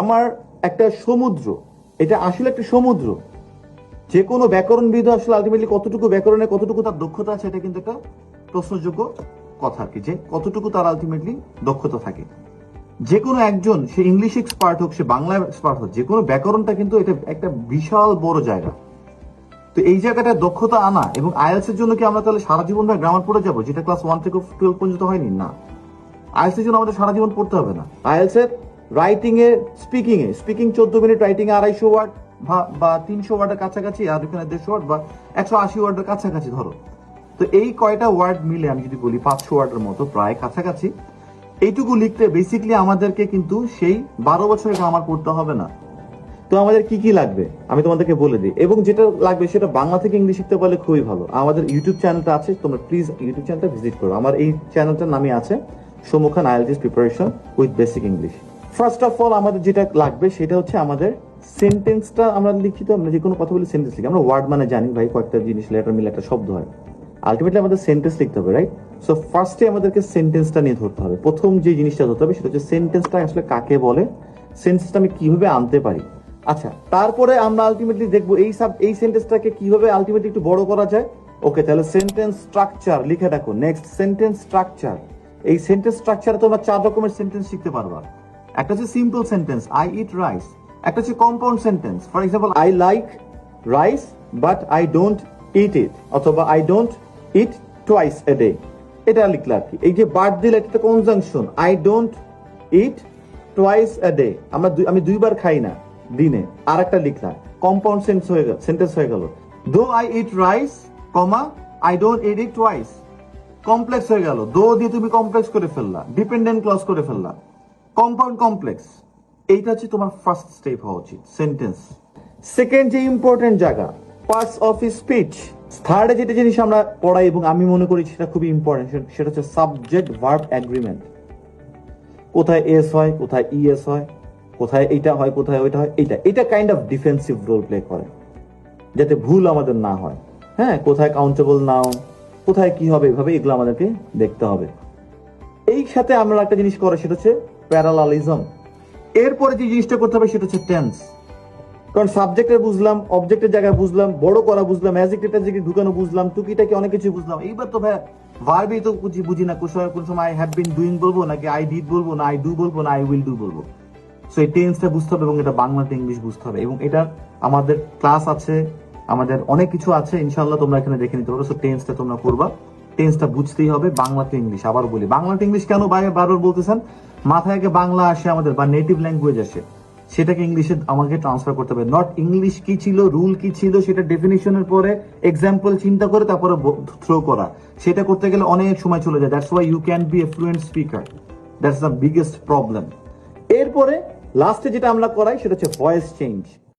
Grammar একটা সমুদ্র, এটা আসলে একটা সমুদ্র। যে কোনো ব্যাকরণবিদ আসলে আলটিমেটলি কতটুকু ব্যাকরণে কতটুকু তার দক্ষতা আছে এটা কিন্তু একটা প্রশ্নযোগ্য কথা আর কি, যে কতটুকু তার আলটিমেটলি দক্ষতা থাকে। যে কোনো একজন, সে ইংলিশ এক্সপার্ট হোক, সে বাংলা এক্সপার্ট হোক, যে কোনো ব্যাকরণটা কিন্তু এটা একটা বিশাল বড় জায়গা। তো এই জায়গাটা দক্ষতা আনা, এবং আইএলস এর জন্য কি আমরা তাহলে সারা জীবন ধরে গ্রামার পড়ে যাবো, যেটা ক্লাস 1 থেকে 12 পর্যন্ত হয়নি? না, আইএলস এর জন্য আমাদের সারা জীবন পড়তে হবে না। আইএলস এর রাইটিং এ, স্পিকিং 14 মিনিট, রাইটিং এ 250 ওয়ার্ড বা 300 ওয়ার্ডের কাছাকাছি, আর এখানে 150 ওয়ার্ড বা 180 ওয়ার্ডের কাছাকাছি ধরো। তো এই কয়টা ওয়ার্ড মিলে আমি যদি বলি 500 ওয়ার্ডের মতো, প্রায় কাছাকাছি। এইটুকু লিখতে বেসিকলি আমাদেরকে কিন্তু সেই 12 বছরের গ্রামার পড়তে হবে না। তো আমাদের কি কি লাগবে আমি তোমাদেরকে বলে দিই, এবং যেটা লাগবে সেটা বাংলা থেকে ইংলিশ শিখতে পারলে খুবই ভালো। আমাদের ইউটিউব চ্যানেলটা আছে, তোমরা প্লিজ ইউটিউব চ্যানেলটা ভিজিট করো। আমার এই চ্যানেলটার নামে আছে Soumya Khan IELTS preparation with basic English. First of all আমাদের যেটা লাগবে সেটা হচ্ছে আমাদের সেন্টেন্সটা। আমরা লিখিত, আমরা যে কোনো কথা বলি সেন্টেন্স লিখি। আমরা ওয়ার্ড মানে জানি ভাই, কয়েকটা জিনিস লেটার মিলে একটা শব্দ হয়। আলটিমেটলি আমাদের সেন্টেন্স লিখতে হবে, রাইট? সো ফার্স্টে আমাদেরকে সেন্টেন্সটা নিয়ে ধরতে হবে। প্রথম যে জিনিসটা ধরতে হবে সেটা হচ্ছে সেন্টেন্সটা আসলে কাকে বলে, সেন্টেন্সটা আমি কিভাবে আনতে পারি। আচ্ছা, তারপরে আমরা আলটিমেটলি দেখবো এই সেন্টেন্সটাকে কিভাবে আলটিমেটলি একটু বড় করা যায়। ওকে, তাহলে সেন্টেন্স স্ট্রাকচার লিখে রাখো। Next, sentence structure. এই সেন্টেন্স স্ট্রাকচারে তোমরা 4 রকমের সেন্টেন্স শিখতে পারবা। একটা হচ্ছে simple sentence, I eat rice. একটা হচ্ছে compound sentence, for example I like rice but I don't eat eat, অথবা I don't eat twice a day. এটা লিখলে আর কি। এই যে বাট দিলে এটা conjunction, I don't eat twice a day, আমি 2 বার খাই না দিনে। আর একটা লিখলাম, কম্পাউন্ড সেন্টেন্স হয়ে গেল। Though I eat rice, comma I don't eat it twice. Complex হয়ে গেল, দো দিয়ে তুমি কমপ্লেক্স করে ফেললা, ডিপেন্ডেন্ট ক্লজ করে ফেললা, কম্পাউন্ড কমপ্লেক্স। এইটা হচ্ছে তোমার ফার্স্ট স্টেপ হওয়া উচিত, সেন্টেন্স। সেকেন্ড যে ইম্পর্টেন্ট জায়গা, পার্টস অফ স্পিচ। থার্ডে যেটা জিনিস আমরা পড়াই এবং আমি মনে করি সেটা খুবই ইম্পর্টেন্ট, সেটা হচ্ছে সাবজেক্ট ভার্ব এগ্রিমেন্ট। কোথায় এস হয়, কোথায় ইএস হয়, কোথায় এইটা হয়, কোথায় ওইটা হয়। এটা kind of defensive role play করে, যাতে ভুল আমাদের না হয়। হ্যাঁ, কোথায় কাউন্টেবল নাউন, কোথায় কি হবে, এভাবে এগুলো আমাদেরকে দেখতে হবে। এই সাথে আমরা একটা জিনিস করে, সেটা হচ্ছে প্যারালালিজম। এরপরে যে জিনিসটা করতে হবে সেটা হচ্ছে টেন্স। কারণ সাবজেক্টের বুঝলাম, অবজেক্টের জায়গায় বুঝলাম, বড় করা বুঝলাম, অ্যাডজেক্টিভটা যে ঢুকানো বুঝলাম, টুকিটাকি অনেক কিছু বুঝলাম। এইবার তো ভাই ভার্বই তো বুঝি না, কোন সময় আই হ্যাভ বিন ডুইং বলবো, নাকি আই ডিড বলবো, না আই ডু বলবো, না আই উইল ডু বলবো। সো এই টেন্সটা বুঝতে হবে, এবং এটা বাংলাতে ইংলিশ বুঝতে হবে। এবং এটা আমাদের ক্লাস আছে, আমাদের অনেক কিছু আছে, ইনশাআল্লাহ তোমরা এখানে দেখে নিতে পারো। সো টেন্সটা তোমরা করবা, টেন্সটা বুঝতেই হবে। বাংলাতে ইংলিশ, আবার বলি বাংলাতে ইংলিশ কেন বারবার বলতেছেন, মাথায় আগে বাংলা আসে আমাদের, বা নেটিভ ল্যাঙ্গুয়েজ আসে, সেটাকে ইংলিশে আমাকে ট্রান্সফার করতে হবে। নট ইংলিশ কি ছিল, রুল কি ছিল, সেটা ডেফিনিশনের পরে এক্সাম্পল চিন্তা করে তারপরে থ্রো করা, সেটা করতে গেলে অনেক সময় চলে যায়। That's why you can be a fluent speaker, that's the biggest problem. এরপরে লাস্টে যেটা আমরা করাই সেটা হচ্ছে ভয়েস চেঞ্জ।